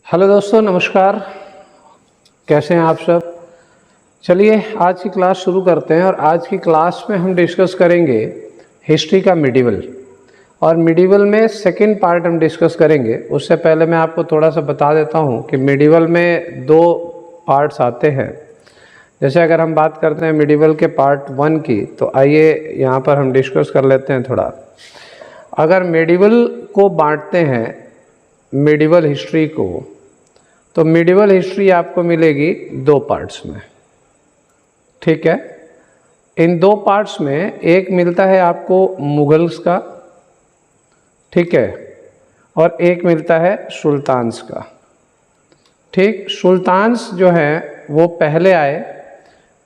Hello दोस्तों, नमस्कार। कैसे हैं आप सब। चलिए आज की क्लास शुरू करते हैं और आज की क्लास में हम डिस्कस करेंगे हिस्ट्री का मिडीवल। और मिडीवल में सेकंड पार्ट हम डिस्कस करेंगे। उससे पहले मैं आपको थोड़ा सा बता देता हूं कि मिडीवल में दो पार्ट्स आते हैं। जैसे अगर हम बात करते हैं मिडीवल के पार्ट 1 की, तो आइए यहाँ पर हम डिस्कस कर लेते हैं थोड़ा। अगर मिडीवल को बांटते हैं मिडीवल हिस्ट्री को, तो मिडीवल हिस्ट्री आपको मिलेगी दो पार्ट्स में। ठीक है, इन दो पार्ट्स में एक मिलता है आपको मुगल्स का, ठीक है, और एक मिलता है सुल्तान्स का। ठीक, सुल्तान्स जो हैं वो पहले आए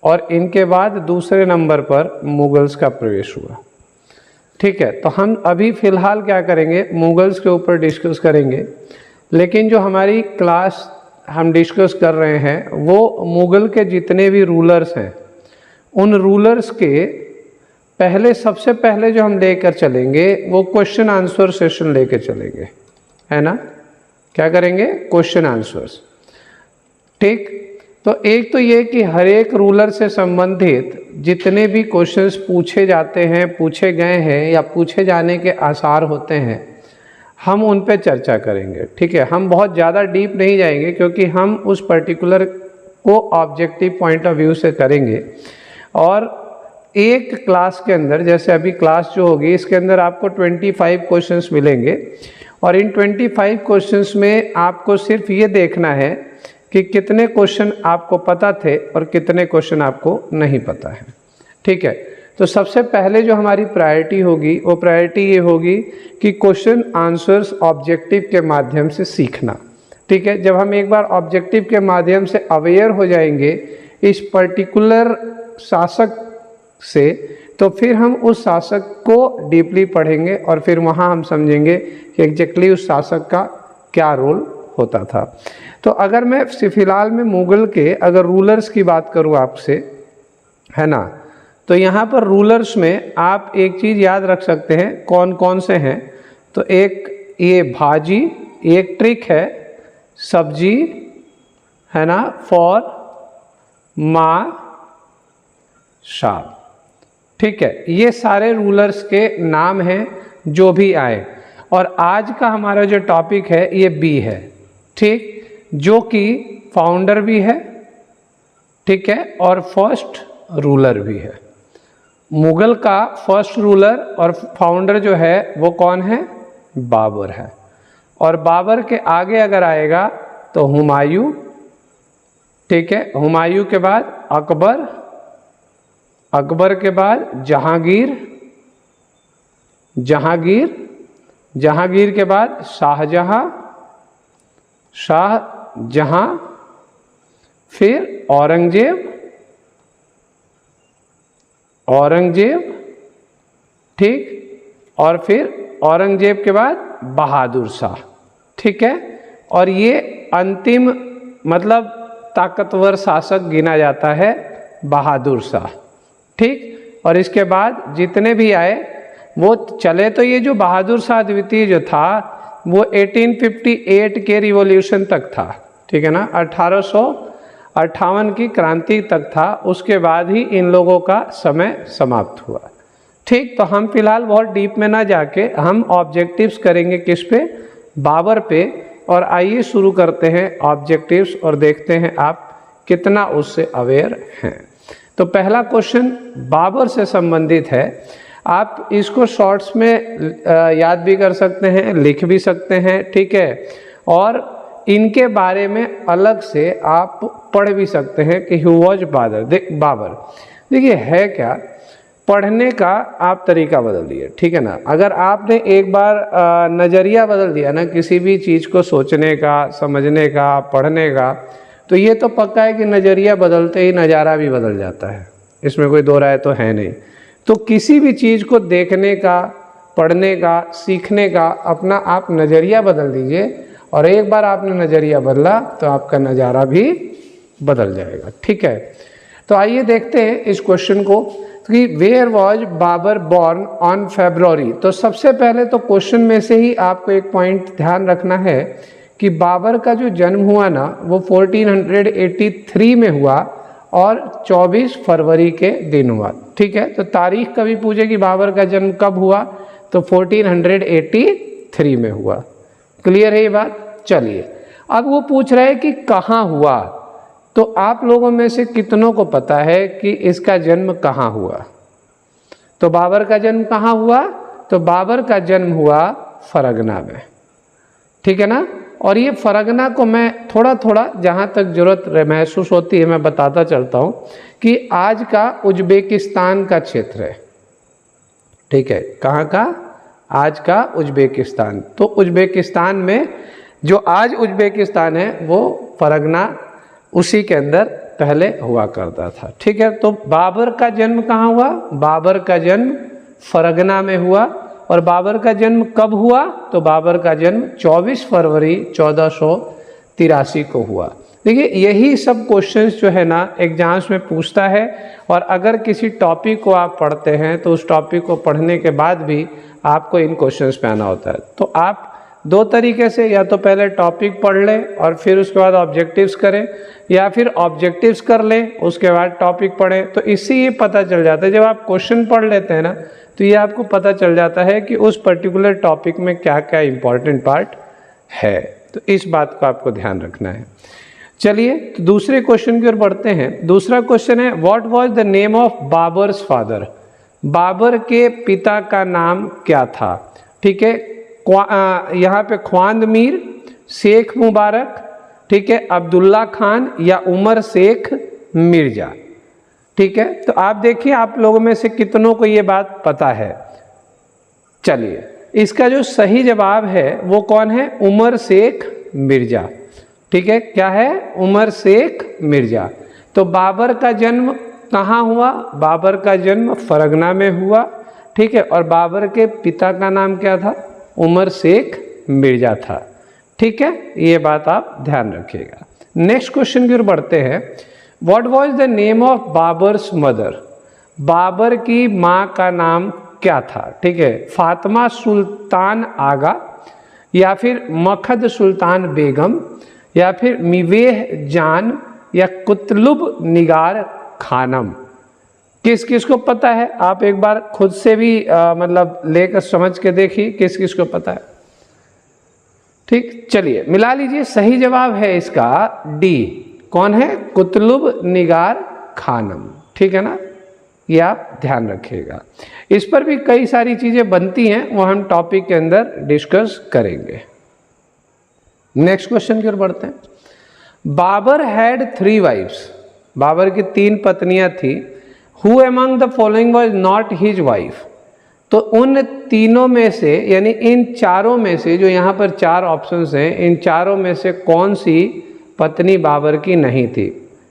और इनके बाद दूसरे नंबर पर मुगल्स का प्रवेश हुआ। ठीक है, तो हम अभी फ़िलहाल क्या करेंगे, मुगल्स के ऊपर डिस्कस करेंगे। लेकिन जो हमारी क्लास हम डिस्कस कर रहे हैं वो मुग़ल के जितने भी रूलर्स हैं, उन रूलर्स के पहले सबसे पहले जो हम लेकर चलेंगे वो क्वेश्चन आंसर सेशन लेकर चलेंगे, है ना। क्या करेंगे, क्वेश्चन आंसर्स। ठीक, तो एक तो ये कि हर एक रूलर से संबंधित जितने भी क्वेश्चंस पूछे जाते हैं, पूछे गए हैं या पूछे जाने के आसार होते हैं, हम उन पे चर्चा करेंगे। ठीक है, हम बहुत ज़्यादा डीप नहीं जाएंगे क्योंकि हम उस पर्टिकुलर को ऑब्जेक्टिव पॉइंट ऑफ व्यू से करेंगे। और एक क्लास के अंदर, जैसे अभी क्लास जो होगी इसके अंदर आपको 25 क्वेश्चंस मिलेंगे और इन 25 क्वेश्चंस में आपको सिर्फ ये देखना है कि कितने क्वेश्चन आपको पता थे और कितने क्वेश्चन आपको नहीं पता है। ठीक है, तो सबसे पहले जो हमारी प्रायोरिटी होगी वो प्रायोरिटी ये होगी कि क्वेश्चन आंसर्स ऑब्जेक्टिव के माध्यम से सीखना। ठीक है, जब हम एक बार ऑब्जेक्टिव के माध्यम से अवेयर हो जाएंगे इस पर्टिकुलर शासक से, तो फिर हम उस शासक को डीपली पढ़ेंगे और फिर वहाँ हम समझेंगे कि एग्जैक्टली उस शासक का क्या रोल होता था। तो अगर मैं फ़िलहाल में मुग़ल के अगर रूलर्स की बात करूँ आपसे, है ना, तो यहाँ पर रूलर्स में आप एक चीज़ याद रख सकते हैं कौन कौन से हैं। तो एक ये भाजी, एक ट्रिक है सब्जी, है ना, फॉर, माँ, शाह। ठीक है, ये सारे रूलर्स के नाम हैं जो भी आए। और आज का हमारा जो टॉपिक है ये बी है। ठीक, जो कि फाउंडर भी है, ठीक है, और फर्स्ट रूलर भी है। मुग़ल का फर्स्ट रूलर और फाउंडर जो है वो कौन है, बाबर है। और बाबर के आगे अगर आएगा तो हुमायूं, ठीक है, हुमायूं के बाद अकबर, अकबर के बाद जहांगीर, जहांगीर, जहांगीर के बाद शाहजहां, शाहजहां, फिर औरंगजेब, औरंगजेब, ठीक, और फिर औरंगजेब के बाद बहादुर शाह। ठीक है, और ये अंतिम मतलब ताकतवर शासक गिना जाता है बहादुर शाह। ठीक, और इसके बाद जितने भी आए वो चले, तो ये जो बहादुर शाह द्वितीय जो था वो 1858 के रिवॉल्यूशन तक था। ठीक है ना, 1858 की क्रांति तक था। उसके बाद ही इन लोगों का समय समाप्त हुआ। ठीक, तो हम फिलहाल बहुत डीप में ना जाके हम ऑब्जेक्टिव्स करेंगे किस पे, बाबर पे। और आइए शुरू करते हैं ऑब्जेक्टिव्स और देखते हैं आप कितना उससे अवेयर हैं। तो पहला क्वेश्चन बाबर से संबंधित है। आप इसको शॉर्ट्स में याद भी कर सकते हैं, लिख भी सकते हैं। ठीक है, और इनके बारे में अलग से आप पढ़ भी सकते हैं कि हु वॉज बाबर। देखिए है क्या, पढ़ने का आप तरीका बदल दिए। ठीक है ना, अगर आपने एक बार नज़रिया बदल दिया ना किसी भी चीज़ को सोचने का, समझने का, पढ़ने का, तो ये तो पक्का है कि नज़रिया बदलते ही नज़ारा भी बदल जाता है। इसमें कोई दो राय तो है नहीं। तो किसी भी चीज़ को देखने का, पढ़ने का, सीखने का अपना आप नज़रिया बदल दीजिए, और एक बार आपने नज़रिया बदला तो आपका नज़ारा भी बदल जाएगा। ठीक है, तो आइए देखते हैं इस क्वेश्चन को कि where was Babur born on February. तो सबसे पहले तो क्वेश्चन में से ही आपको एक पॉइंट ध्यान रखना है कि बाबर का जो जन्म हुआ ना वो 1483 में हुआ और 24 फरवरी के दिन हुआ। ठीक है, तो तारीख कभी पूछे कि बाबर का जन्म कब हुआ, तो 1483 में हुआ। क्लियर है ये बात? चलिए, अब वो पूछ रहे हैं कि कहाँ हुआ। तो आप लोगों में से कितनों को पता है कि इसका जन्म कहाँ हुआ? तो बाबर का जन्म कहाँ हुआ? तो बाबर का जन्म हुआ फरगना में। ठीक है ना? और ये फरगना को मैं थोड़ा थोड़ा जहाँ तक ज़रूरत महसूस होती है मैं बताता चलता हूँ कि आज का उज्बेकिस्तान का क्षेत्र है। ठीक है, कहाँ का? आज का उज्बेकिस्तान। तो उज्बेकिस्तान में जो आज उज्बेकिस्तान है वो फरगना उसी के अंदर पहले हुआ करता था। ठीक है, तो बाबर का जन्म कहाँ हुआ? बाबर का जन्म फरगना में हुआ। और बाबर का जन्म कब हुआ? तो बाबर का जन्म 24 फरवरी 1483 को हुआ। देखिए, यही सब क्वेश्चंस जो है ना एग्जाम्स में पूछता है। और अगर किसी टॉपिक को आप पढ़ते हैं तो उस टॉपिक को पढ़ने के बाद भी आपको इन क्वेश्चंस पे आना होता है। तो आप दो तरीके से, या तो पहले टॉपिक पढ़ लें और फिर उसके बाद ऑब्जेक्टिव्स करें, या फिर ऑब्जेक्टिव्स कर लें उसके बाद टॉपिक पढ़ें। तो इससे ये पता चल जाता है, जब आप क्वेश्चन पढ़ लेते हैं ना तो ये आपको पता चल जाता है कि उस पर्टिकुलर टॉपिक में क्या क्या इम्पोर्टेंट पार्ट है। तो इस बात को आपको ध्यान रखना है। चलिए, तो दूसरे क्वेश्चन की ओर बढ़ते हैं। दूसरा क्वेश्चन है, what was the name of Babur's father? Babur के पिता का नाम क्या था? ठीक है, यहाँ पे ख्वांद मीर, शेख मुबारक, ठीक है, अब्दुल्ला खान या उमर शेख मिर्जा। ठीक है, तो आप देखिए आप लोगों में से कितनों को ये बात पता है। चलिए, इसका जो सही जवाब है वो कौन है? उमर शेख मिर्जा। ठीक है, क्या है? उमर शेख मिर्जा। तो बाबर का जन्म कहाँ हुआ? बाबर का जन्म फरगना में हुआ। ठीक है, और बाबर के पिता का नाम क्या था? उमर शेख मिर्जा था। ठीक है, ये बात आप ध्यान रखिएगा। नेक्स्ट क्वेश्चन की ओर बढ़ते हैं। What was the name of Babur's mother? Babur की माँ का नाम क्या था? ठीक है, फातिमा सुल्तान आगा, या फिर मखद सुल्तान बेगम, या फिर मिवेह जान, या कुतलुब निगार खानम। किस किस को पता है? आप एक बार खुद से भी मतलब लेकर समझ के देखिए किस किस को पता है। ठीक, चलिए मिला लीजिए। सही जवाब है इसका डी। कौन है? कुतलुब निगार खानम। ठीक है ना, ये आप ध्यान रखिएगा। इस पर भी कई सारी चीज़ें बनती हैं, वो हम टॉपिक के अंदर डिस्कस करेंगे। नेक्स्ट क्वेश्चन की ओर बढ़ते हैं। Babar had 3 wives. बाबर की 3 पत्नियां थी। Who among the following was not his wife? तो उन तीनों में से, यानी इन चारों में से, जो यहाँ पर 4 ऑप्शंस हैं, इन चारों में से कौन सी पत्नी बाबर की नहीं थी?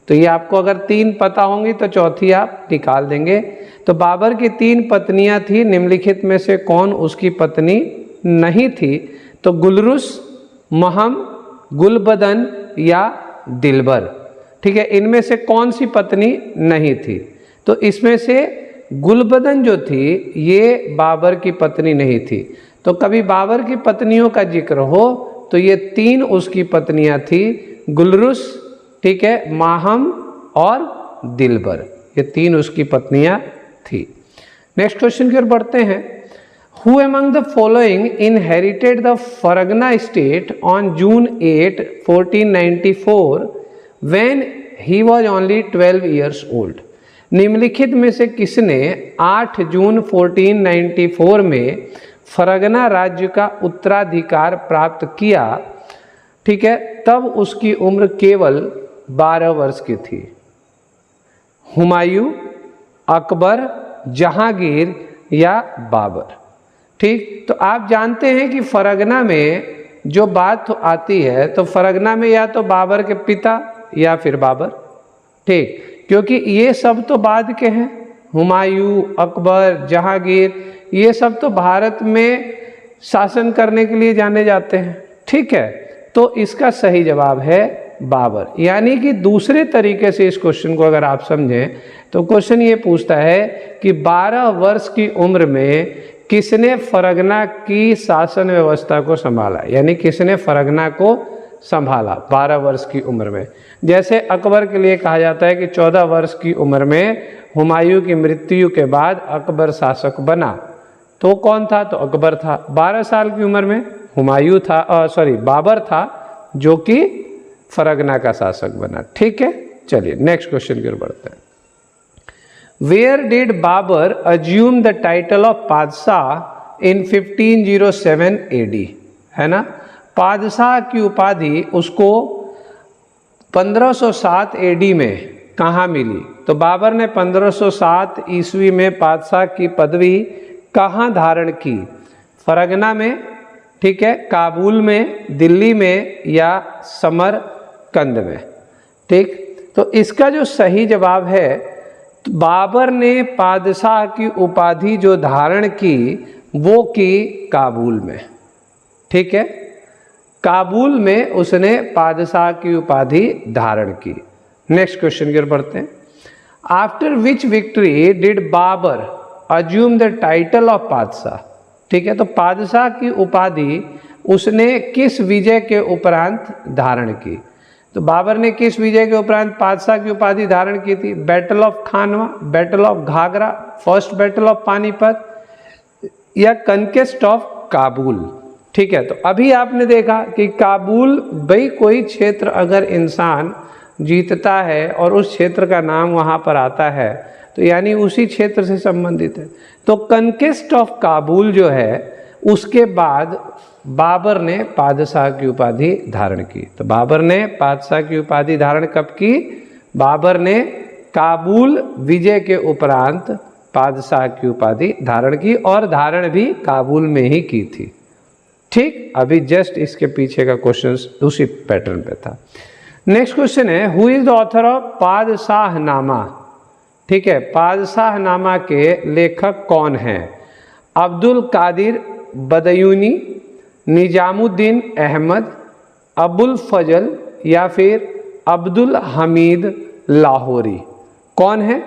तो ये आपको अगर 3 पता होंगी तो चौथी आप निकाल देंगे। तो बाबर की 3 पत्नियां थी, निम्नलिखित में से कौन उसकी पत्नी नहीं थी? तो गुलरुस, महम, गुलबदन या दिलबर। ठीक है, इनमें से कौन सी पत्नी नहीं थी? तो इसमें से गुलबदन जो थी ये बाबर की पत्नी नहीं थी। तो कभी बाबर की पत्नियों का जिक्र हो तो ये 3 उसकी पत्नियां थी, गुलरुस, ठीक है, माहम और दिलबर। ये 3 उसकी पत्नियां थी। नेक्स्ट क्वेश्चन की ओर बढ़ते हैं। Who among the following inherited the Fargana state on June 8, 1494 when he was only 12 years old? निम्नलिखित में से किसने 8 जून 1494 में फरगना राज्य का उत्तराधिकार प्राप्त किया? ठीक है, तब उसकी उम्र केवल 12 वर्ष की थी। हुमायूं, अकबर, जहांगीर या बाबर। ठीक, तो आप जानते हैं कि फरगना में जो बात आती है तो फरगना में या तो बाबर के पिता या फिर बाबर। ठीक, क्योंकि ये सब तो बाद के हैं। हुमायूं, अकबर, जहांगीर, ये सब तो भारत में शासन करने के लिए जाने जाते हैं। ठीक है, तो इसका सही जवाब है बाबर। यानी कि दूसरे तरीके से इस क्वेश्चन को अगर आप समझें तो क्वेश्चन ये पूछता है कि 12 वर्ष की उम्र में किसने फरगना की शासन व्यवस्था को संभाला, यानी किसने फरगना को संभाला 12 वर्ष की उम्र में। जैसे अकबर के लिए कहा जाता है कि 14 वर्ष की उम्र में हुमायूं की मृत्यु के बाद अकबर शासक बना, तो कौन था, तो अकबर था। 12 साल की उम्र में हुमायूं था, बाबर था, जो कि फरगना का शासक बना। ठीक है, चलिए नेक्स्ट क्वेश्चन की ओर बढ़ते हैं। Where did Babur assume the title of Padshah in 1507 AD, है ना। पादशाह की उपाधि उसको 1507 AD में कहाँ मिली, तो बाबर ने 1507 ईस्वी में पादशाह की पदवी कहाँ धारण की, फरगना में, ठीक है, काबुल में, दिल्ली में या समरकंद में। ठीक, तो इसका जो सही जवाब है, बाबर ने पादशाह की उपाधि जो धारण की वो की काबुल में। ठीक है, काबुल में उसने पादशाह की उपाधि धारण की। नेक्स्ट क्वेश्चन की ओर बढ़ते हैं। After which victory did Babur assume the title of Padshah, ठीक है, तो पादशाह की उपाधि उसने किस विजय के उपरांत धारण की, तो बाबर ने किस विजय के उपरांत पादशाह की उपाधि धारण की थी, battle of Khanwa, battle of Ghaghra, first battle of Panipat या कनकेस्ट ऑफ काबुल। ठीक है, तो अभी आपने देखा कि काबुल, भाई कोई क्षेत्र अगर इंसान जीतता है और उस क्षेत्र का नाम वहाँ पर आता है तो यानी उसी क्षेत्र से संबंधित है। तो कनकेस्ट ऑफ काबुल जो है उसके बाद बाबर ने पादशाह की उपाधि धारण की। तो बाबर ने पादशाह की उपाधि धारण कब की, बाबर ने काबुल विजय के उपरांत पादशाह की उपाधि धारण की, और धारण भी काबुल में ही की थी। ठीक, अभी जस्ट इसके पीछे का क्वेश्चन उसी पैटर्न पे था। नेक्स्ट क्वेश्चन है, who is the author of Padshahnama. ठीक है, पादशाहनामा के लेखक कौन हैं, अब्दुल कादिर बदयूनी, निजामुद्दीन अहमद, अबुल फजल या फिर अब्दुल हमीद लाहौरी, कौन है,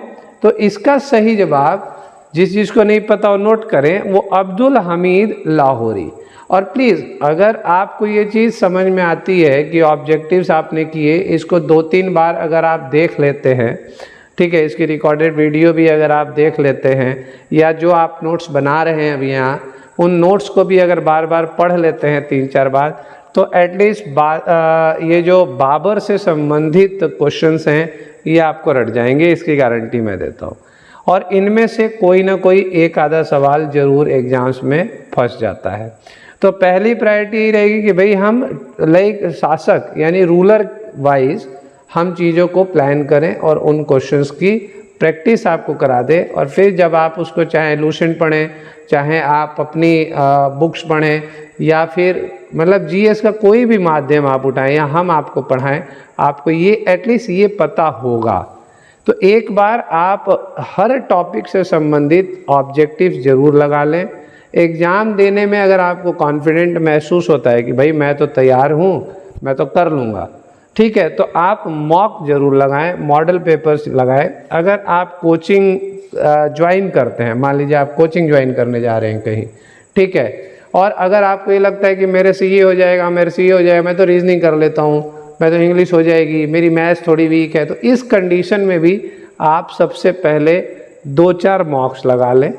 तो इसका सही जवाब, जिस चीज़ को नहीं पता वो नोट करें, वो अब्दुल हमीद लाहौरी। और प्लीज़ अगर आपको ये चीज़ समझ में आती है कि ऑब्जेक्टिव्स आपने किए, इसको 2-3 बार अगर आप देख लेते हैं, ठीक है, इसकी रिकॉर्डेड वीडियो भी अगर आप देख लेते हैं, या जो आप नोट्स बना रहे हैं अभी यहाँ, उन नोट्स को भी अगर बार बार पढ़ लेते हैं 3-4 बार, तो एटलीस्ट ये जो बाबर से संबंधित क्वेश्चंस हैं ये आपको रट जाएंगे, इसकी गारंटी मैं देता हूँ। और इनमें से कोई ना कोई एक आधा सवाल जरूर एग्जाम्स में फंस जाता है। तो पहली प्रायोरिटी ये रहेगी कि भाई हम लाइक शासक यानी रूलर वाइज हम चीज़ों को प्लान करें और उन क्वेश्चंस की प्रैक्टिस आपको करा दें, और फिर जब आप उसको चाहे लूसेंट पढ़ें, चाहे आप अपनी बुक्स पढ़ें, या फिर मतलब जीएस का कोई भी माध्यम आप उठाएं या हम आपको पढ़ाएं, आपको ये एटलीस्ट ये पता होगा। तो एक बार आप हर टॉपिक से संबंधित ऑब्जेक्टिव्स ज़रूर लगा लें। एग्ज़ाम देने में अगर आपको कॉन्फिडेंट महसूस होता है कि भाई मैं तो तैयार हूँ, मैं तो कर लूँगा, ठीक है, तो आप मॉक ज़रूर लगाएं, मॉडल पेपर्स लगाएं। अगर आप कोचिंग ज्वाइन करते हैं, मान लीजिए आप कोचिंग ज्वाइन करने जा रहे हैं कहीं, ठीक है, और अगर आपको ये लगता है कि मेरे से ये हो जाएगा, मेरे से ये हो जाएगा, मैं तो रीजनिंग कर लेता हूँ, मैं तो इंग्लिश हो जाएगी, मेरी मैथ्स थोड़ी वीक है, तो इस कंडीशन में भी आप सबसे पहले 2-4 मॉक्स लगा लें,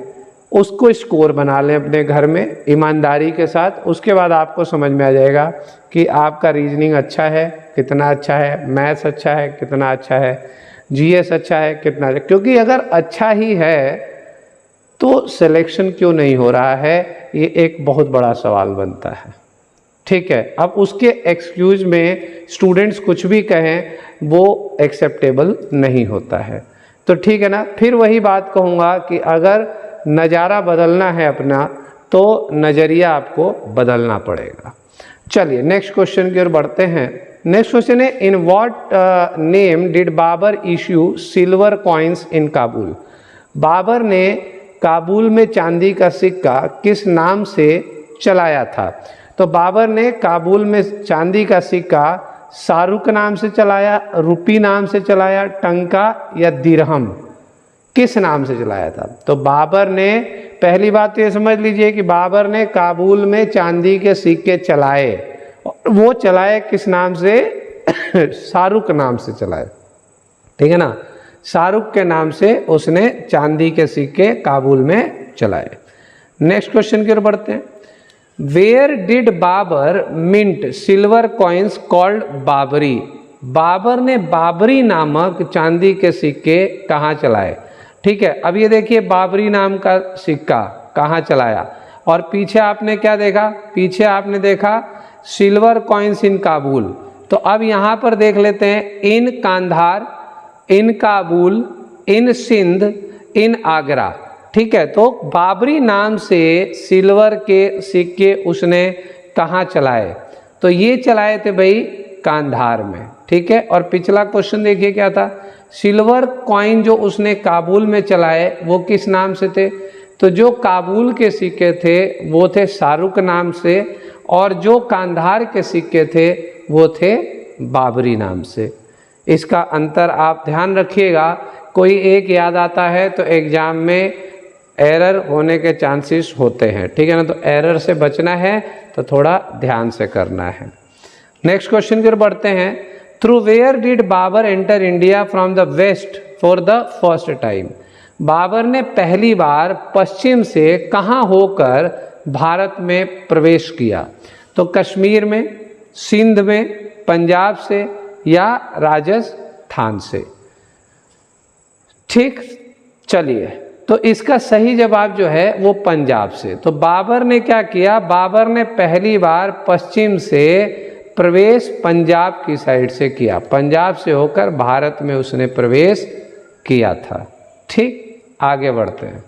उसको स्कोर बना लें अपने घर में ईमानदारी के साथ। उसके बाद आपको समझ में आ जाएगा कि आपका रीजनिंग अच्छा है, कितना अच्छा है, मैथ्स अच्छा है, कितना अच्छा है, जीएस अच्छा है, कितना अच्छा। क्योंकि अगर अच्छा ही है तो सिलेक्शन क्यों नहीं हो रहा है, ये एक बहुत बड़ा सवाल बनता है। ठीक है, अब उसके एक्सक्यूज में स्टूडेंट्स कुछ भी कहें वो एक्सेप्टेबल नहीं होता है। तो ठीक है ना, फिर वही बात कहूँगा कि अगर नज़ारा बदलना है अपना तो नज़रिया आपको बदलना पड़ेगा। चलिए नेक्स्ट क्वेश्चन की ओर बढ़ते हैं। नेक्स्ट क्वेश्चन है, in what name did Babur issue silver coins in Kabul. Babur ने काबुल में चांदी का सिक्का किस नाम से चलाया था। तो बाबर ने काबुल में चांदी का सिक्का शाहरुख नाम से चलाया, रुपी नाम से चलाया, टंका या दिरहम, किस नाम से चलाया था? तो बाबर ने, पहली बात तो ये समझ लीजिए कि बाबर ने काबुल में चांदी के सिक्के चलाए, और वो चलाए किस नाम से? शाहरुख नाम से चलाए, ठीक है ना। शाहरुख के नाम से उसने चांदी के सिक्के काबुल में चलाए। नेक्स्ट क्वेश्चन की ओर बढ़ते हैं। Where did Babur mint silver coins called Babri? Babur ने बाबरी नामक चांदी के सिक्के कहाँ चलाए? ठीक है, अब ये देखिए बाबरी नाम का सिक्का कहाँ चलाया, और पीछे आपने क्या देखा? पीछे आपने देखा सिल्वर कॉइन्स इन काबुल। तो अब यहाँ पर देख लेते हैं, इन कांधार, इन काबुल, इन सिंध, इन आगरा। ठीक है, तो बाबरी नाम से सिल्वर के सिक्के उसने कहाँ चलाए? तो ये चलाए थे भाई कांधार में। ठीक है, और पिछला क्वेश्चन देखिए क्या था? सिल्वर कॉइन जो उसने काबुल में चलाए वो किस नाम से थे? तो जो काबुल के सिक्के थे वो थे शाहरुख नाम से, और जो कांधार के सिक्के थे वो थे बाबरी नाम से। इसका अंतर आप ध्यान रखिएगा, कोई एक याद आता है तो एग्जाम में एरर होने के चांसेस होते हैं, ठीक है ना। तो एरर से बचना है तो थोड़ा ध्यान से करना है। नेक्स्ट क्वेश्चन की ओर बढ़ते हैं। Through where did Babur enter India from the west for the first time? Babur ने पहली बार पश्चिम से कहाँ होकर भारत में प्रवेश किया? तो कश्मीर में, सिंध में, पंजाब से या राजस्थान से? ठीक, चलिए, तो इसका सही जवाब जो है वो पंजाब से। तो बाबर ने क्या किया? बाबर ने पहली बार पश्चिम से प्रवेश पंजाब की साइड से किया, पंजाब से होकर भारत में उसने प्रवेश किया था। ठीक, आगे बढ़ते हैं।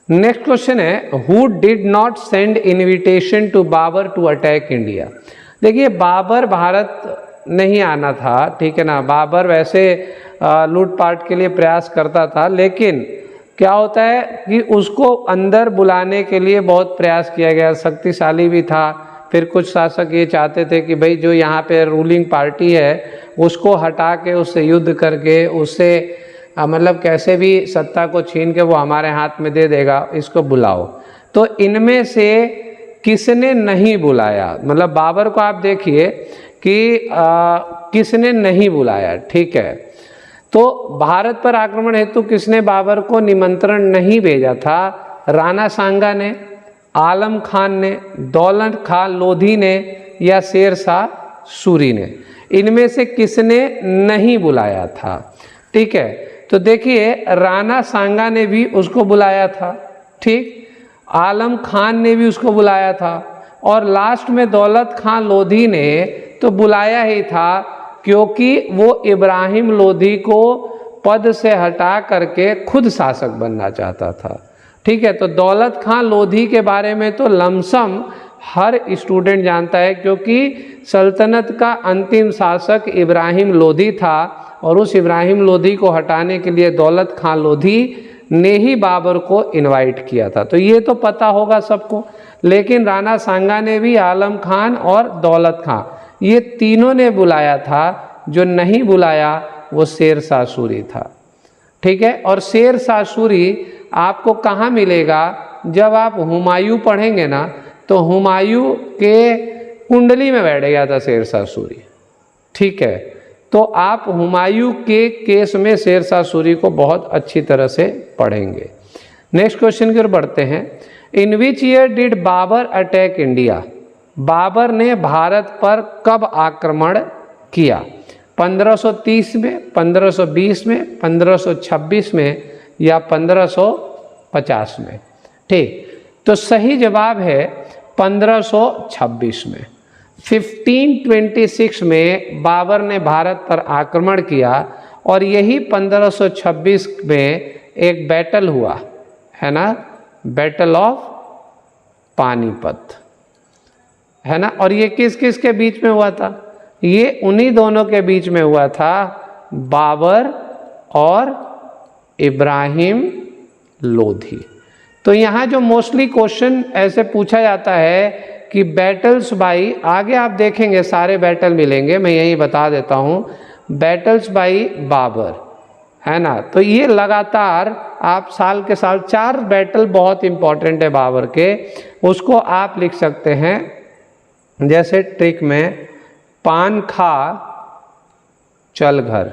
नेक्स्ट क्वेश्चन है, who did not send invitation to Babur to attack India? देखिए, बाबर भारत नहीं आना था, ठीक है ना। बाबर वैसे लूटपाट के लिए प्रयास करता था, लेकिन क्या होता है कि उसको अंदर बुलाने के लिए बहुत प्रयास किया गया, शक्तिशाली भी था। फिर कुछ शासक ये चाहते थे कि भाई जो यहाँ पे रूलिंग पार्टी है उसको हटा के, उससे युद्ध करके, उससे मतलब कैसे भी सत्ता को छीन के वो हमारे हाथ में दे देगा, इसको बुलाओ। तो इनमें से किसने नहीं बुलाया? मतलब बाबर को आप देखिए कि किसने नहीं बुलाया, ठीक है। तो भारत पर आक्रमण हेतु किसने बाबर को निमंत्रण नहीं भेजा था? राणा सांगा ने, आलम खान ने, दौलत खान लोधी ने या शेर शाह सूरी ने? इनमें से किसने नहीं बुलाया था? ठीक है, तो देखिए राणा सांगा ने भी उसको बुलाया था, ठीक, आलम खान ने भी उसको बुलाया था, और लास्ट में दौलत खान लोधी ने तो बुलाया ही था, क्योंकि वो इब्राहिम लोधी को पद से हटा करके खुद शासक बनना चाहता था। ठीक है, तो दौलत खान लोधी के बारे में तो लमसम हर स्टूडेंट जानता है, क्योंकि सल्तनत का अंतिम शासक इब्राहिम लोधी था, और उस इब्राहिम लोधी को हटाने के लिए दौलत खान लोधी ने ही बाबर को इनवाइट किया था। तो ये तो पता होगा सबको। लेकिन राणा सांगा ने भी आलम खान और दौलत खान, ये तीनों ने बुलाया था। जो नहीं बुलाया वो शेर शाह सूरी था। ठीक है, और शेर शाह सूरी आपको कहाँ मिलेगा? जब आप हुमायूं पढ़ेंगे ना, तो हुमायूं के कुंडली में बैठ गया था शेर शाह सूरी। ठीक है, तो आप हुमायूं के केस में शेर शाह सूरी को बहुत अच्छी तरह से पढ़ेंगे। नेक्स्ट क्वेश्चन की ओर बढ़ते हैं। In which year did Babur attack India? Babur ने भारत पर कब आक्रमण किया? 1530 में, 1520 में, 1526 में या 1550 में? ठीक, तो सही जवाब है 1526 में। 1526 में बाबर ने भारत पर आक्रमण किया, और यही 1526 में एक बैटल हुआ है ना, बैटल ऑफ पानीपत, है ना। और ये किस किस के बीच में हुआ था? ये उन्हीं दोनों के बीच में हुआ था, बाबर और इब्राहिम लोधी। तो यहाँ जो मोस्टली क्वेश्चन ऐसे पूछा जाता है कि बैटल्स बाई, आगे आप देखेंगे सारे बैटल मिलेंगे, मैं यही बता देता हूँ, बैटल्स बाई बाबर, है ना। तो ये लगातार आप साल के साल 4 बैटल बहुत इंपॉर्टेंट है बाबर के, उसको आप लिख सकते हैं। जैसे ट्रिक में पान खा चल घर,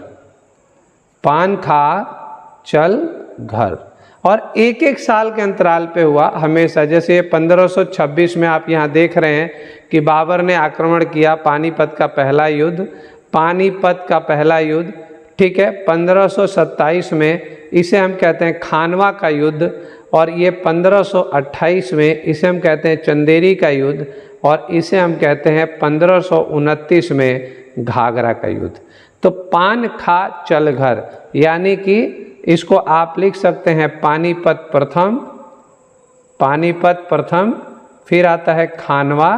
पान खा चल घर, और एक एक साल के अंतराल पे हुआ हमेशा। जैसे 1526 में आप यहाँ देख रहे हैं कि बाबर ने आक्रमण किया, पानीपत का पहला युद्ध, पानीपत का पहला युद्ध, ठीक है। 1527 में इसे हम कहते हैं खानवा का युद्ध, और ये 1528 में इसे हम कहते हैं चंदेरी का युद्ध, और इसे हम कहते हैं 1529 में घाघरा का युद्ध। तो पान खा चल घर, यानी कि इसको आप लिख सकते हैं पानीपत प्रथम, पानीपत प्रथम, फिर आता है खानवा,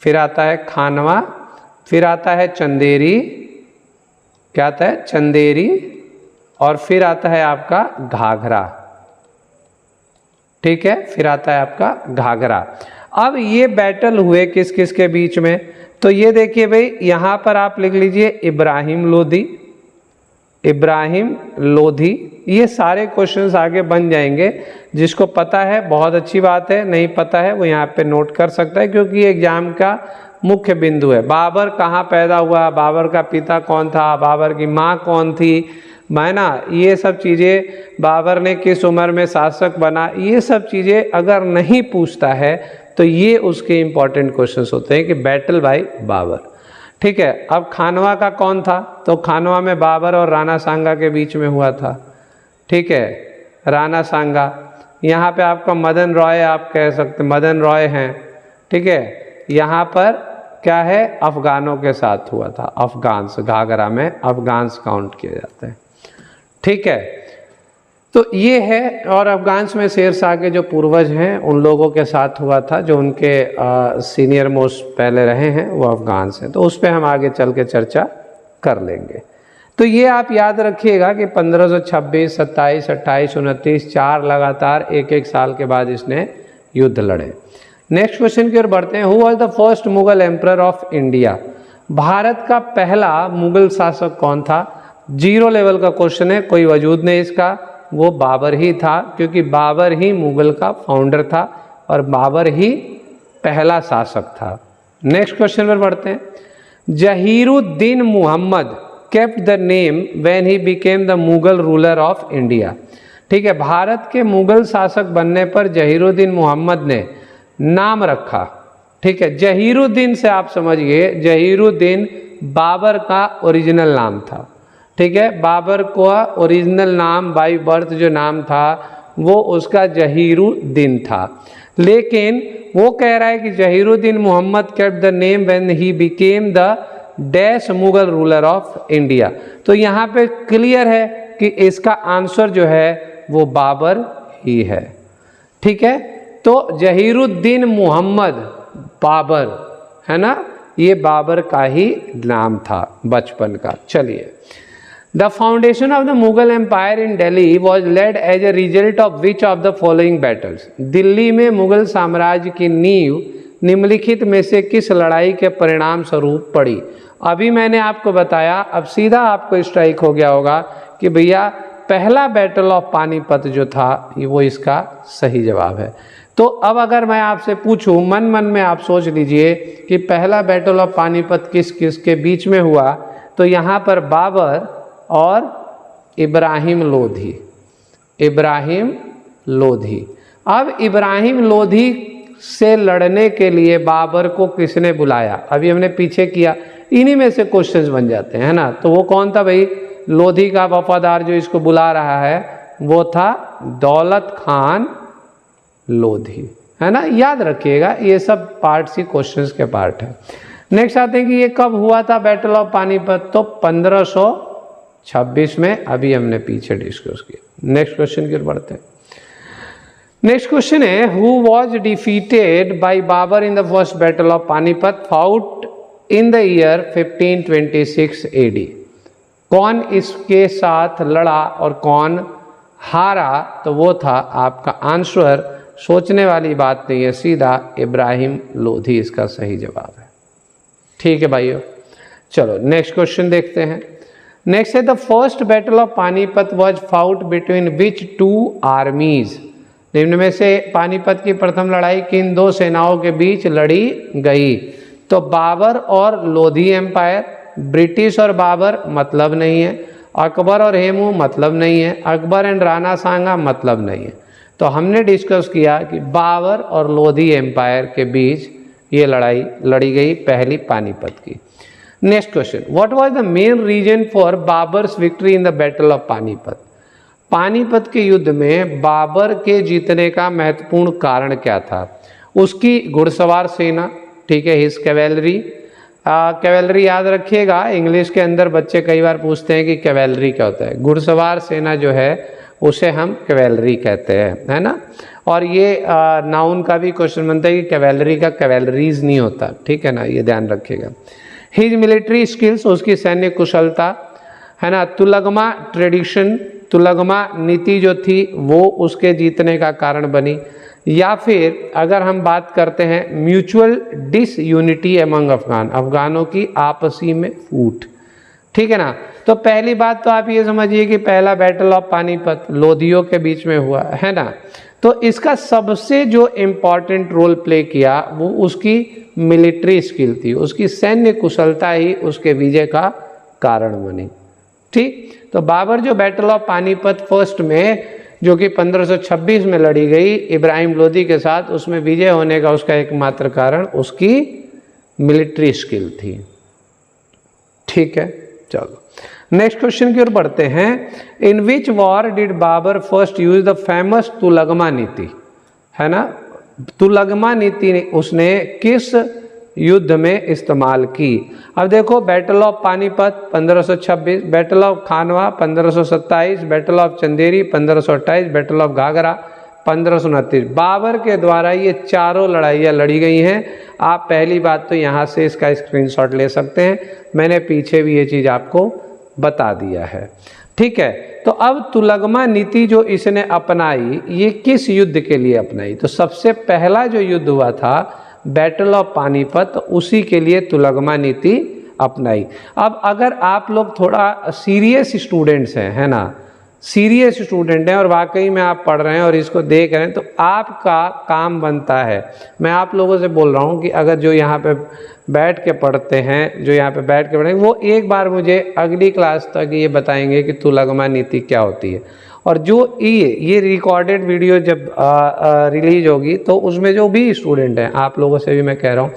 फिर आता है खानवा, फिर आता है चंदेरी, क्या आता है चंदेरी, और फिर आता है आपका घाघरा, ठीक है, फिर आता है आपका घाघरा। अब ये बैटल हुए किस किस के बीच में, तो ये देखिए भाई, यहाँ पर आप लिख लीजिए इब्राहिम लोधी, इब्राहिम लोधी। ये सारे क्वेश्चंस आगे बन जाएंगे, जिसको पता है बहुत अच्छी बात है, नहीं पता है वो यहाँ पे नोट कर सकता है, क्योंकि ये एग्जाम का मुख्य बिंदु है। बाबर कहाँ पैदा हुआ, बाबर का पिता कौन था, बाबर की माँ कौन थी, है ना, ये सब चीज़ें, बाबर ने किस उम्र में शासक बना, ये सब चीज़ें अगर नहीं पूछता है तो ये उसके इम्पॉर्टेंट क्वेश्चंस होते हैं कि बैटल बाय बाबर, ठीक है। अब खानवा का कौन था, तो खानवा में बाबर और राणा सांगा के बीच में हुआ था, ठीक है, राणा सांगा। यहाँ पे आपका मदन रॉय, आप कह सकते मदन रॉय हैं, ठीक है। यहाँ पर क्या है, अफगानों के साथ हुआ था, अफगान्स, घाघरा में अफगान्स काउंट किए जाते हैं, ठीक है। तो ये है, और अफगान्स में शेरशाह के जो पूर्वज हैं उन लोगों के साथ हुआ था, जो उनके सीनियर मोस्ट पहले रहे हैं वो अफगान्स हैं, तो उस पर हम आगे चल के चर्चा कर लेंगे। तो ये आप याद रखिएगा कि 1526, 27, 28, 29, 4 लगातार एक एक साल के बाद इसने युद्ध लड़े। नेक्स्ट क्वेश्चन की ओर बढ़ते हैं। Who was the first Mughal emperor of India, Bharat का पहला मुगल शासक कौन था। 0 लेवल का क्वेश्चन है, कोई वजूद नहीं इसका, वो बाबर ही था, क्योंकि बाबर ही मुगल का फाउंडर था और बाबर ही पहला शासक था। नेक्स्ट क्वेश्चन पर बढ़ते हैं। Zahiruddin Muhammad kept the name when he became the Mughal ruler of India, ठीक है। भारत के मुगल शासक बनने पर जहीरुद्दीन मुहम्मद ने नाम रखा, ठीक है। जहीरुद्दीन से आप समझिए, जहीरुद्दीन बाबर का ओरिजिनल नाम था, ठीक है। बाबर का ओरिजिनल नाम बाय बर्थ जो नाम था वो उसका जहीरुद्दीन था, लेकिन वो कह रहा है कि Zahiruddin Muhammad kept the name when he became the dash Mughal ruler of India. तो यहाँ पे क्लियर है कि इसका आंसर जो है वो बाबर ही है, ठीक है। तो जहीरुद्दीन मोहम्मद बाबर, है ना, ये बाबर का ही नाम था बचपन का। चलिए, the foundation of the Mughal empire in Delhi was laid as a result of which of the following battles, Delhi में मुगल साम्राज्य की नींव निम्नलिखित में से किस लड़ाई के परिणाम स्वरूप पड़ी। अभी मैंने आपको बताया, अब सीधा आपको स्ट्राइक हो गया होगा कि भैया पहला बैटल ऑफ पानीपत जो था वो इसका सही जवाब है। तो अब अगर मैं आपसे पूछूं, मन मन में आप सोच लीजिए कि पहला बैटल ऑफ पानीपत किस किस के बीच में हुआ, तो यहाँ पर बाबर और इब्राहिम लोधी, इब्राहिम लोधी। अब इब्राहिम लोधी से लड़ने के लिए बाबर को किसने बुलाया, अभी हमने पीछे किया, इन्हीं में से क्वेश्चंस बन जाते हैं, है ना। तो वो कौन था भाई, लोधी का वफादार जो इसको बुला रहा है वो था दौलत खान लोधी, है ना। याद रखिएगा, ये सब पार्ट्स ही क्वेश्चंस के पार्ट है। नेक्स्ट आते हैं कि ये कब हुआ था बैटल ऑफ पानीपत, तो 1526 में, अभी हमने पीछे डिस्कस किया। नेक्स्ट क्वेश्चन की ओर बढ़ते हैं। नेक्स्ट क्वेश्चन है, who was defeated by Babur in the first battle of Panipat fought in the year 1526 AD। कौन इसके साथ लड़ा और कौन हारा, तो वो था आपका आंसर, सोचने वाली बात नहीं है, सीधा इब्राहिम लोधी इसका सही जवाब है, ठीक है भाइयों। चलो नेक्स्ट क्वेश्चन देखते हैं। नेक्स्ट है the first battle of Panipat was fought between which to आर्मीज। निम्न में से पानीपत की प्रथम लड़ाई किन दो सेनाओं के बीच लड़ी गई? तो बाबर और लोधी एम्पायर, ब्रिटिश और बाबर मतलब नहीं है, अकबर और हेमू मतलब नहीं है, अकबर एंड राणा सांगा मतलब नहीं है। तो हमने डिस्कस किया कि बाबर और लोधी एम्पायर के बीच ये लड़ाई लड़ी गई पहली पानीपत की। Next question, what was the main reason for Babur's victory in the battle of Panipat? Panipat के युद्ध में बाबर के जीतने का महत्वपूर्ण कारण क्या था? उसकी घुड़सवार सेना, ठीक है, हिज कैवेलरी। कैवेलरी याद रखिएगा, इंग्लिश के अंदर बच्चे कई बार पूछते हैं कि कैवेलरी क्या होता है। घुड़सवार सेना जो है उसे हम कैवेलरी कहते हैं, है ना। और ये नाउन का भी क्वेश्चन बनता है कि कैवेलरी का कैवेलरीज नहीं होता, ठीक है ना, ये ध्यान रखिएगा। हिज मिलिट्री स्किल्स, उसकी सैन्य कुशलता, है ना। तुलगमा ट्रेडिशन, तुलगमा नीति जो थी वो उसके जीतने का कारण बनी। या फिर अगर हम बात करते हैं म्यूचुअल डिसयूनिटी एमंग अफगान, अफगानों की आपसी में फूट, ठीक है ना। तो पहली बात तो आप ये समझिए कि पहला बैटल ऑफ पानीपत लोधियों के बीच में हुआ, है ना। तो इसका सबसे जो इम्पॉर्टेंट रोल प्ले किया वो उसकी मिलिट्री स्किल थी, उसकी सैन्य कुशलता ही उसके विजय का कारण बनी, ठीक। तो बाबर जो बैटल ऑफ पानीपत फर्स्ट में जो कि 1526 में लड़ी गई इब्राहिम लोदी के साथ, उसमें विजय होने का उसका एकमात्र कारण उसकी मिलिट्री स्किल थी, ठीक है। चलो नेक्स्ट क्वेश्चन की ओर बढ़ते हैं। In which war did Babur first use the famous Tulughma नीति, है ना। तुलगमा नीति उसने किस युद्ध में इस्तेमाल की? अब देखो, battle of Panipat 1526, battle of Khanwa 1527, battle of Chanderi 1528, battle of Ghaghra 1529। Babur के द्वारा ये चारों लड़ाइयाँ लड़ी गई हैं। आप पहली बात तो यहाँ से इसका स्क्रीनशॉट ले सकते हैं, मैंने पीछे भी ये चीज़ आपको बता दिया है, ठीक है। तो अब तुलगमा नीति जो इसने अपनाई, ये किस युद्ध के लिए अपनाई? तो सबसे पहला जो युद्ध हुआ था बैटल ऑफ पानीपत, उसी के लिए तुलगमा नीति अपनाई। अब अगर आप लोग थोड़ा सीरियस स्टूडेंट्स हैं, है ना, सीरियस स्टूडेंट हैं और वाकई में आप पढ़ रहे हैं और इसको देख रहे हैं, तो आपका काम बनता है, मैं आप लोगों से बोल रहा हूँ कि अगर जो यहाँ पे बैठ के पढ़ते हैं, जो यहाँ पे बैठ के पढ़ेंगे, वो एक बार मुझे अगली क्लास तक ये बताएंगे कि तुलगमा नीति क्या होती है। और जो ये रिकॉर्डेड वीडियो जब रिलीज होगी तो उसमें जो भी स्टूडेंट हैं, आप लोगों से भी मैं कह रहा हूँ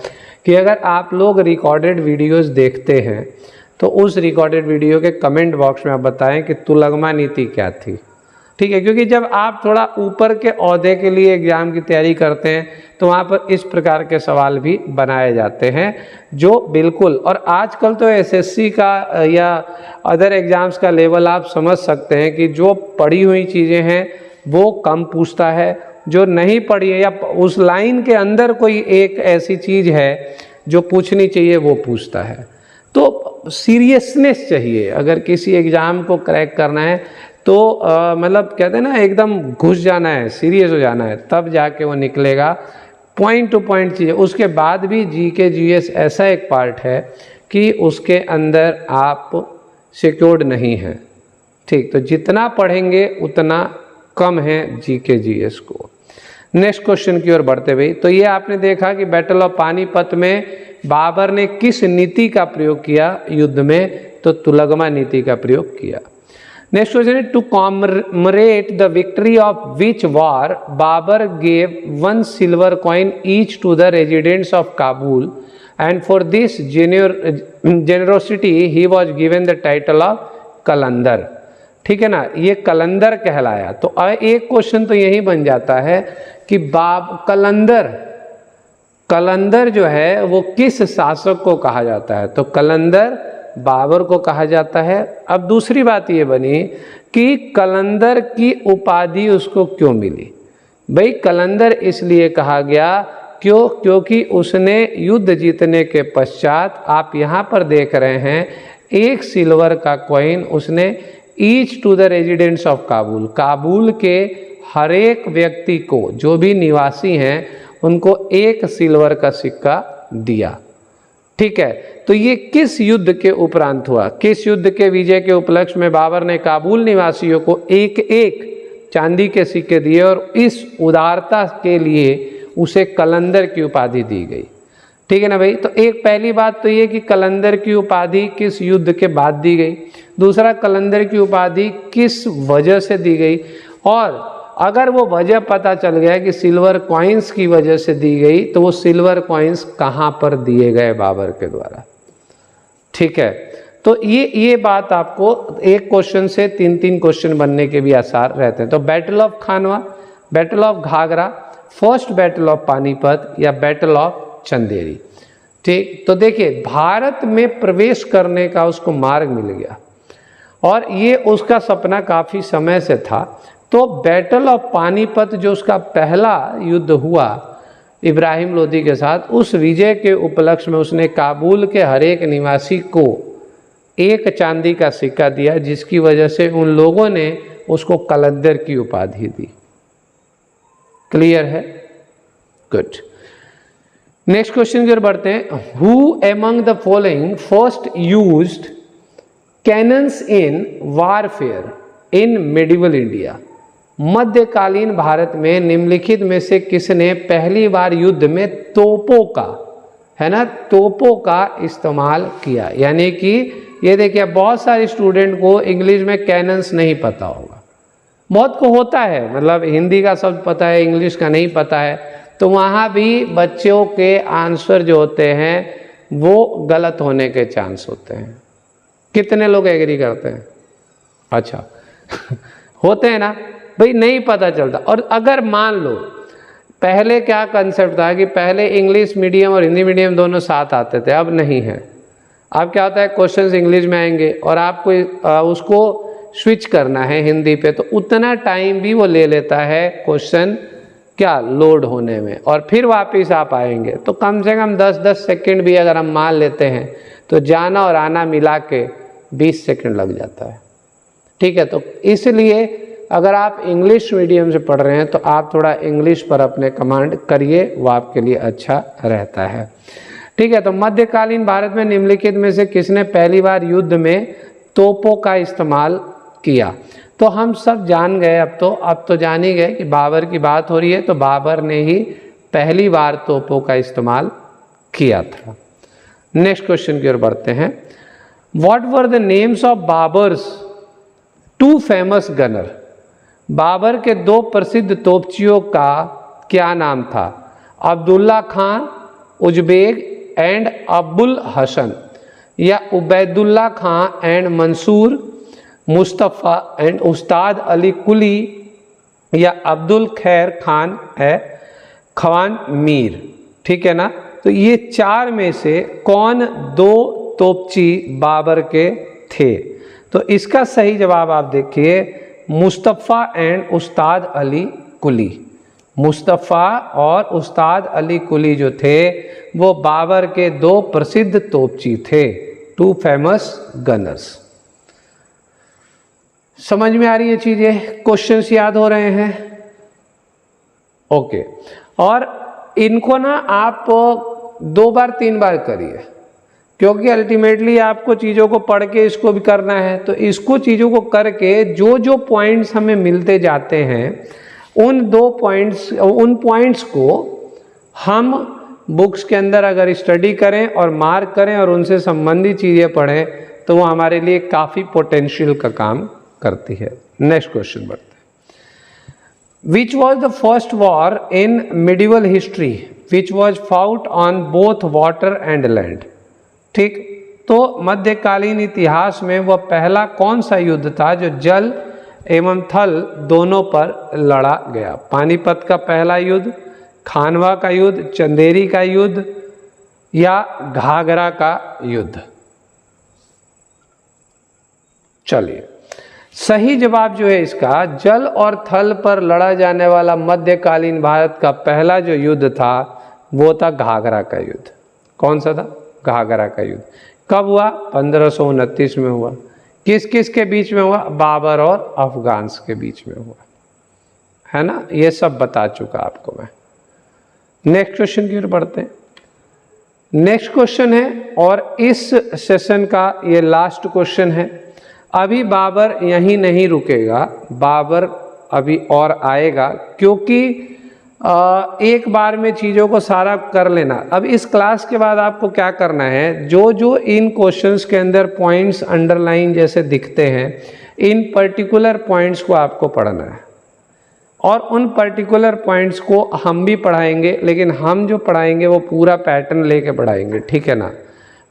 कि अगर आप लोग रिकॉर्डेड वीडियोस देखते हैं तो उस रिकॉर्डेड वीडियो के कमेंट बॉक्स में आप बताएं कि तुलगमा नीति क्या थी, ठीक है। क्योंकि जब आप थोड़ा ऊपर के ओहदे के लिए एग्ज़ाम की तैयारी करते हैं तो वहाँ पर इस प्रकार के सवाल भी बनाए जाते हैं जो बिल्कुल, और आजकल तो एसएससी का या अदर एग्ज़ाम्स का लेवल आप समझ सकते हैं कि जो पढ़ी हुई चीज़ें हैं वो कम पूछता है, जो नहीं पढ़ी है या उस लाइन के अंदर कोई एक ऐसी चीज़ है जो पूछनी चाहिए वो पूछता है। तो सीरियसनेस चाहिए, अगर किसी एग्ज़ाम को क्रैक करना है तो मतलब कहते हैं ना, एकदम घुस जाना है, सीरियस हो जाना है, तब जाके वो निकलेगा। पॉइंट टू पॉइंट चीज़ें, उसके बाद भी जीके जीएस ऐसा एक पार्ट है कि उसके अंदर आप सिक्योर्ड नहीं हैं, ठीक। तो जितना पढ़ेंगे उतना कम है जीके जीएस को। नेक्स्ट क्वेश्चन की ओर बढ़ते हुए, तो ये आपने देखा कि बैटल ऑफ पानीपत में बाबर ने किस नीति का प्रयोग किया युद्ध में? तो तुलगमा नीति का प्रयोग किया। नेक्स्ट क्वेश्चन है, to commemorate the victory of which war Babur gave 1 silver coin each to the residents of Kabul and for this generosity he was given the title of Qalandar, ठीक है ना। ये कलंदर कहलाया। तो एक क्वेश्चन तो यही बन जाता है कि कलंदर जो है वो किस शासक को कहा जाता है? तो कलंदर बाबर को कहा जाता है। अब दूसरी बात ये बनी कि कलंदर की उपाधि उसको क्यों मिली? भाई कलंदर इसलिए कहा गया क्योंकि उसने युद्ध जीतने के पश्चात, आप यहाँ पर देख रहे हैं, 1 सिल्वर का कॉइन उसने each to the residents of Kabul, Kabul के हर एक व्यक्ति को, जो भी निवासी हैं उनको 1 सिल्वर का सिक्का दिया, ठीक है, तो ये किस युद्ध के उपरांत हुआ? किस युद्ध के विजय के उपलक्ष्य में बाबर ने काबुल निवासियों को एक एक चांदी के सिक्के दिए और इस उदारता के लिए उसे कलंदर की उपाधि दी गई? ठीक है ना भाई। तो एक पहली बात तो ये कि कलंदर की उपाधि किस युद्ध के बाद दी गई, दूसरा कलंदर की उपाधि किस वजह से दी गई, और अगर वो वजह पता चल गया कि सिल्वर कॉइन्स की वजह से दी गई तो वो सिल्वर कॉइन्स कहाँ पर दिए गए बाबर के द्वारा। ठीक है, तो ये बात आपको एक क्वेश्चन से 3-3 क्वेश्चन बनने के भी आसार रहते हैं। तो battle of Khanwa, battle of Ghaghra, first battle of Panipat या बैटल ऑफ चंदेरी। ठीक, तो देखिए भारत में प्रवेश करने का उसको मार्ग मिल गया और ये उसका सपना काफ़ी समय से था। तो बैटल ऑफ पानीपत जो उसका पहला युद्ध हुआ इब्राहिम लोदी के साथ, उस विजय के उपलक्ष्य में उसने काबुल के हर एक निवासी को एक चांदी का सिक्का दिया, जिसकी वजह से उन लोगों ने उसको कलंदर की उपाधि दी। क्लियर है? गुड। नेक्स्ट क्वेश्चन की ओर बढ़ते हैं। Who among the following first used cannons in warfare in medieval India? मध्यकालीन भारत में निम्नलिखित में से किसने पहली बार युद्ध में तोपों का, है ना, तोपों का इस्तेमाल किया? यानी कि ये देखिए बहुत सारे स्टूडेंट को इंग्लिश में कैनन्स नहीं पता होगा, बहुत को होता है, मतलब हिंदी का शब्द पता है, इंग्लिश का नहीं पता है, तो वहाँ भी बच्चों के आंसर जो होते हैं वो गलत होने के चांस होते हैं। कितने लोग एग्री करते हैं? अच्छा होते हैं ना भाई, नहीं पता चलता। और अगर मान लो पहले क्या कंसेप्ट था कि पहले इंग्लिश मीडियम और हिंदी मीडियम दोनों साथ आते थे, अब नहीं है। अब क्या होता है, क्वेश्चंस इंग्लिश में आएंगे और आपको उसको स्विच करना है हिंदी पे, तो उतना टाइम भी वो ले लेता है क्वेश्चन क्या लोड होने में, और फिर वापस आप आएंगे तो कम से कम 10-10 सेकंड भी अगर हम मान लेते हैं तो जाना और आना मिला के 20 सेकंड लग जाता है। ठीक है, तो इसलिए अगर आप इंग्लिश मीडियम से पढ़ रहे हैं तो आप थोड़ा इंग्लिश पर अपने कमांड करिए, वो आपके लिए अच्छा रहता है। ठीक है, तो मध्यकालीन भारत में निम्नलिखित में से किसने पहली बार युद्ध में तोपों का इस्तेमाल किया? तो हम सब जान गए, अब तो जान ही गए कि बाबर की बात हो रही है, तो बाबर ने ही पहली बार तोपों का इस्तेमाल किया था। नेक्स्ट क्वेश्चन की ओर बढ़ते हैं। What were the names of Babur's 2 famous gunner? Babur के 2 प्रसिद्ध तोपचियों का क्या नाम था? अब्दुल्ला खान उजबेग एंड अबुल हसन, या उबैदुल्ला खान एंड मंसूर मुस्तफ़ा एंड उस्ताद अली कुली, या अब्दुल खैर खान है खवान मीर? ठीक है ना, तो ये 4 में से कौन 2 तोपची बाबर के थे? तो इसका सही जवाब आप देखिए, मुस्तफ़ा एंड उस्ताद अली कुली। मुस्तफ़ा और उस्ताद अली कुली जो थे वो बाबर के 2 प्रसिद्ध तोपची थे, 2 फेमस गनर्स। समझ में आ रही है चीज़ें? क्वेश्चंस याद हो रहे हैं? ओके, और इनको ना आप 2 बार 3 बार करिए, क्योंकि अल्टीमेटली आपको चीज़ों को पढ़ के इसको भी करना है। तो इसको चीज़ों को करके जो जो पॉइंट्स हमें मिलते जाते हैं उन पॉइंट्स को हम बुक्स के अंदर अगर स्टडी करें और मार्क करें और उनसे संबंधित चीज़ें पढ़ें तो वो हमारे लिए काफ़ी पोटेंशियल का काम करती है। नेक्स्ट क्वेश्चन बढ़ते हैं। Which was the first war in medieval history which was fought on both water and land? ठीक, तो मध्यकालीन इतिहास में वह पहला कौन सा युद्ध था जो जल एवं थल दोनों पर लड़ा गया? पानीपत का पहला युद्ध, खानवा का युद्ध, चंदेरी का युद्ध, या घाघरा का युद्ध? चलिए, सही जवाब जो है इसका, जल और थल पर लड़ा जाने वाला मध्यकालीन भारत का पहला जो युद्ध था वो था घाघरा का युद्ध। कौन सा था? घाघरा का युद्ध। कब हुआ? 1529 में हुआ। किस किस के बीच में हुआ? बाबर और अफगान्स के बीच में हुआ, है ना। ये सब बता चुका आपको मैं। नेक्स्ट क्वेश्चन की ओर बढ़ते हैं। नेक्स्ट क्वेश्चन है और इस सेशन का ये लास्ट क्वेश्चन है। अभी बाबर यहीं नहीं रुकेगा, बाबर अभी और आएगा, क्योंकि एक बार में चीज़ों को सारा कर लेना। अब इस क्लास के बाद आपको क्या करना है, जो जो इन क्वेश्चंस के अंदर पॉइंट्स अंडरलाइन जैसे दिखते हैं, इन पर्टिकुलर पॉइंट्स को आपको पढ़ना है और उन पर्टिकुलर पॉइंट्स को हम भी पढ़ाएंगे, लेकिन हम जो पढ़ाएंगे वो पूरा पैटर्न लेके पढ़ाएंगे, ठीक है ना।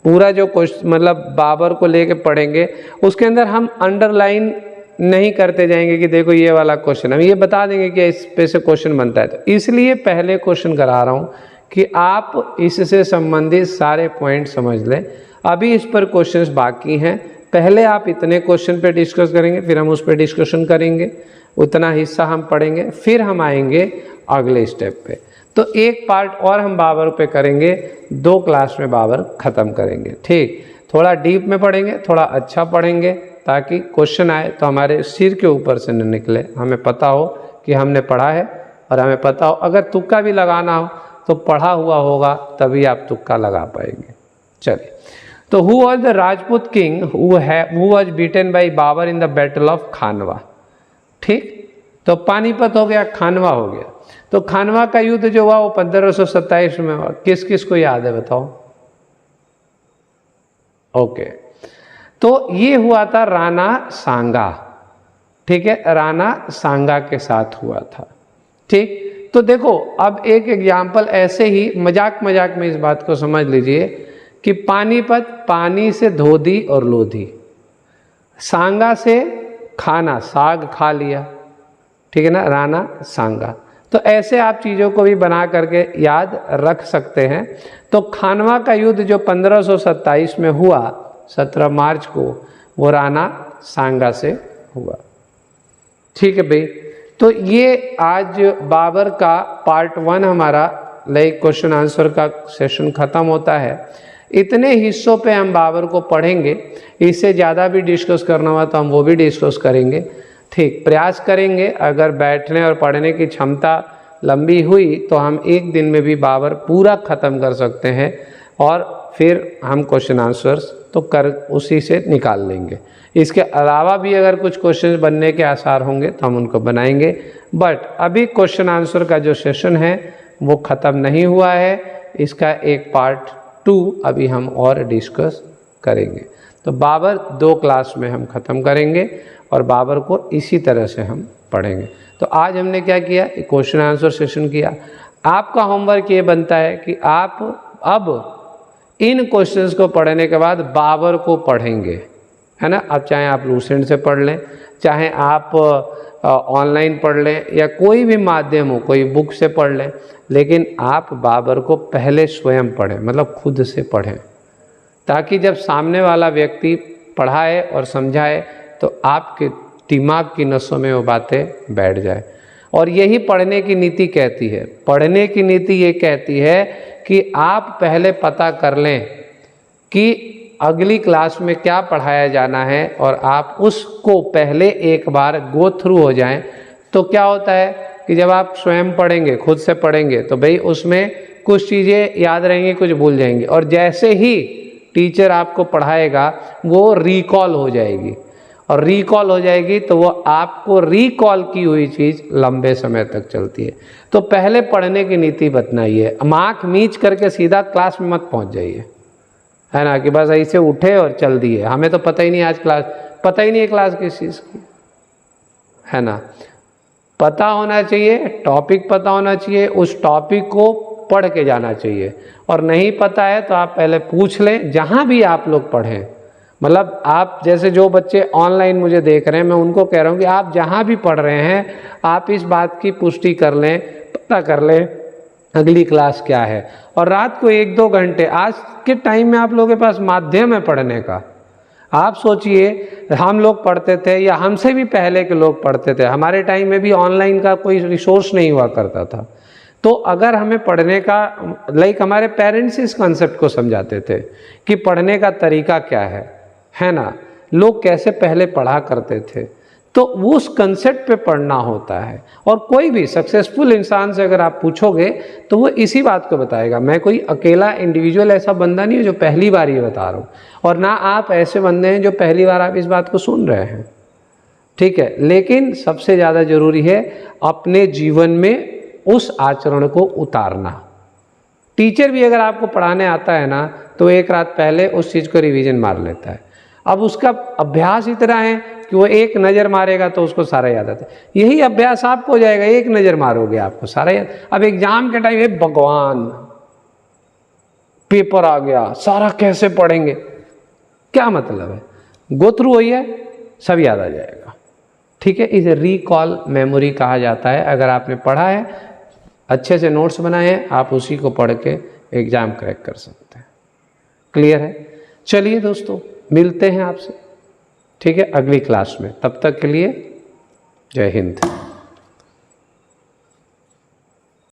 पूरा जो क्वेश्चन मतलब बाबर को लेके पढ़ेंगे, उसके अंदर हम अंडरलाइन नहीं करते जाएंगे कि देखो ये वाला क्वेश्चन, हम ये बता देंगे कि इस पे से क्वेश्चन बनता है। तो इसलिए पहले क्वेश्चन करा रहा हूँ कि आप इससे संबंधित सारे पॉइंट समझ लें। अभी इस पर क्वेश्चंस बाकी हैं, पहले आप इतने क्वेश्चन पे डिस्कस करेंगे, फिर हम उस पर डिस्कशन करेंगे, उतना हिस्सा हम पढ़ेंगे, फिर हम आएंगे अगले स्टेप पे। तो एक पार्ट और हम बाबर पे करेंगे, 2 क्लास में बाबर ख़त्म करेंगे, ठीक। थोड़ा डीप में पढ़ेंगे, थोड़ा अच्छा पढ़ेंगे, ताकि क्वेश्चन आए तो हमारे सिर के ऊपर से न निकले, हमें पता हो कि हमने पढ़ा है और हमें पता हो अगर तुक्का भी लगाना हो तो पढ़ा हुआ होगा तभी आप तुक्का लगा पाएंगे। चलिए, तो who was the Rajput king who was beaten by Babur in the battle of Khanwa, ठीक। तो पानीपत हो गया, खानवा हो गया। तो खानवा का युद्ध जो हुआ वो 1527 में हुआ। किस किस को याद है बताओ? ओके, तो ये हुआ था राणा सांगा, ठीक है, राणा सांगा के साथ हुआ था, ठीक। तो देखो अब एक एग्जाम्पल ऐसे ही मजाक मजाक में इस बात को समझ लीजिए कि पानीपत, पानी से धोधी और लोधी, सांगा से खाना, साग खा लिया, ठीक है ना, राणा सांगा। तो ऐसे आप चीज़ों को भी बना करके याद रख सकते हैं। तो खानवा का युद्ध जो 1527 में हुआ 17 मार्च को, वो राणा सांगा से हुआ, ठीक है भाई। तो ये आज बाबर का पार्ट 1 हमारा लाइक क्वेश्चन आंसर का सेशन ख़त्म होता है। इतने हिस्सों पे हम बाबर को पढ़ेंगे, इससे ज़्यादा भी डिस्कस करना हुआ तो हम वो भी डिस्कस करेंगे, ठीक। प्रयास करेंगे, अगर बैठने और पढ़ने की क्षमता लंबी हुई तो हम एक दिन में भी बाबर पूरा ख़त्म कर सकते हैं और फिर हम क्वेश्चन आंसर्स तो कर उसी से निकाल लेंगे। इसके अलावा भी अगर कुछ क्वेश्चन बनने के आसार होंगे तो हम उनको बनाएंगे, बट अभी क्वेश्चन आंसर का जो सेशन है वो ख़त्म नहीं हुआ है, इसका एक पार्ट 2 अभी हम और डिस्कस करेंगे। तो बाबर 2 क्लास में हम ख़त्म करेंगे और बाबर को इसी तरह से हम पढ़ेंगे। तो आज हमने क्या किया, क्वेश्चन आंसर सेशन किया। आपका होमवर्क ये बनता है कि आप अब इन क्वेश्चंस को पढ़ने के बाद बाबर को पढ़ेंगे, है ना। अब चाहे आप लूसेंट से पढ़ लें, चाहे आप ऑनलाइन पढ़ लें, या कोई भी माध्यम हो, कोई बुक से पढ़ लें, लेकिन आप बाबर को पहले स्वयं पढ़ें, मतलब खुद से पढ़ें, ताकि जब सामने वाला व्यक्ति पढ़ाए और समझाए तो आपके दिमाग की नसों में वो बातें बैठ जाए। और यही पढ़ने की नीति कहती है। पढ़ने की नीति ये कहती है कि आप पहले पता कर लें कि अगली क्लास में क्या पढ़ाया जाना है और आप उसको पहले एक बार गो थ्रू हो जाएं। तो क्या होता है कि जब आप स्वयं पढ़ेंगे, खुद से पढ़ेंगे, तो भाई उसमें कुछ चीज़ें याद रहेंगी, कुछ भूल जाएंगी, और जैसे ही टीचर आपको पढ़ाएगा वो रिकॉल हो जाएगी, और रिकॉल हो जाएगी तो वो आपको रिकॉल की हुई चीज़ लंबे समय तक चलती है। तो पहले पढ़ने की नीति बताइए, आँख मीच करके सीधा क्लास में मत पहुंच जाइए, है ना, कि बस ऐसे उठे और चल दिए, हमें तो पता ही नहीं, आज क्लास पता ही नहीं है क्लास किस चीज़ की, है ना। पता होना चाहिए, टॉपिक पता होना चाहिए, उस टॉपिक को पढ़ के जाना चाहिए। और नहीं पता है तो आप पहले पूछ लें, जहाँ भी आप लोग पढ़ें। मतलब आप जैसे जो बच्चे ऑनलाइन मुझे देख रहे हैं, मैं उनको कह रहा हूँ कि आप जहाँ भी पढ़ रहे हैं आप इस बात की पुष्टि कर लें, पता कर लें अगली क्लास क्या है। और रात को 1-2 घंटे, आज के टाइम में आप लोगों के पास माध्यम है पढ़ने का। आप सोचिए, हम लोग पढ़ते थे या हमसे भी पहले के लोग पढ़ते थे, हमारे टाइम में भी ऑनलाइन का कोई रिसोर्स नहीं हुआ करता था। तो अगर हमें पढ़ने का लाइक हमारे पेरेंट्स इस कॉन्सेप्ट को समझाते थे कि पढ़ने का तरीका क्या है ना, लोग कैसे पहले पढ़ा करते थे, तो वो उस कंसेप्ट पे पढ़ना होता है। और कोई भी सक्सेसफुल इंसान से अगर आप पूछोगे तो वो इसी बात को बताएगा। मैं कोई अकेला इंडिविजुअल ऐसा बंदा नहीं हूँ जो पहली बार ये बता रहा हूँ, और ना आप ऐसे बंदे हैं जो पहली बार आप इस बात को सुन रहे हैं, ठीक है। लेकिन सबसे ज़्यादा ज़रूरी है अपने जीवन में उस आचरण को उतारना। टीचर भी अगर आपको पढ़ाने आता है ना तो एक रात पहले उस चीज़ को रिवीजन मार लेता है। अब उसका अभ्यास इतना है कि वो एक नज़र मारेगा तो उसको सारा याद आता है। यही अभ्यास आपको हो जाएगा, एक नज़र मारोगे आपको सारा याद। अब एग्जाम के टाइम, हे भगवान पेपर आ गया, सारा कैसे पढ़ेंगे, क्या मतलब है? गो थ्रू हुई है, सब याद आ जाएगा, ठीक है। इसे रिकॉल मेमोरी कहा जाता है। अगर आपने पढ़ा है, अच्छे से नोट्स बनाए हैं, आप उसी को पढ़ के एग्ज़ाम क्रैक कर सकते हैं। क्लियर है? चलिए दोस्तों, मिलते हैं आपसे, ठीक है, अगली क्लास में। तब तक के लिए जय हिंद।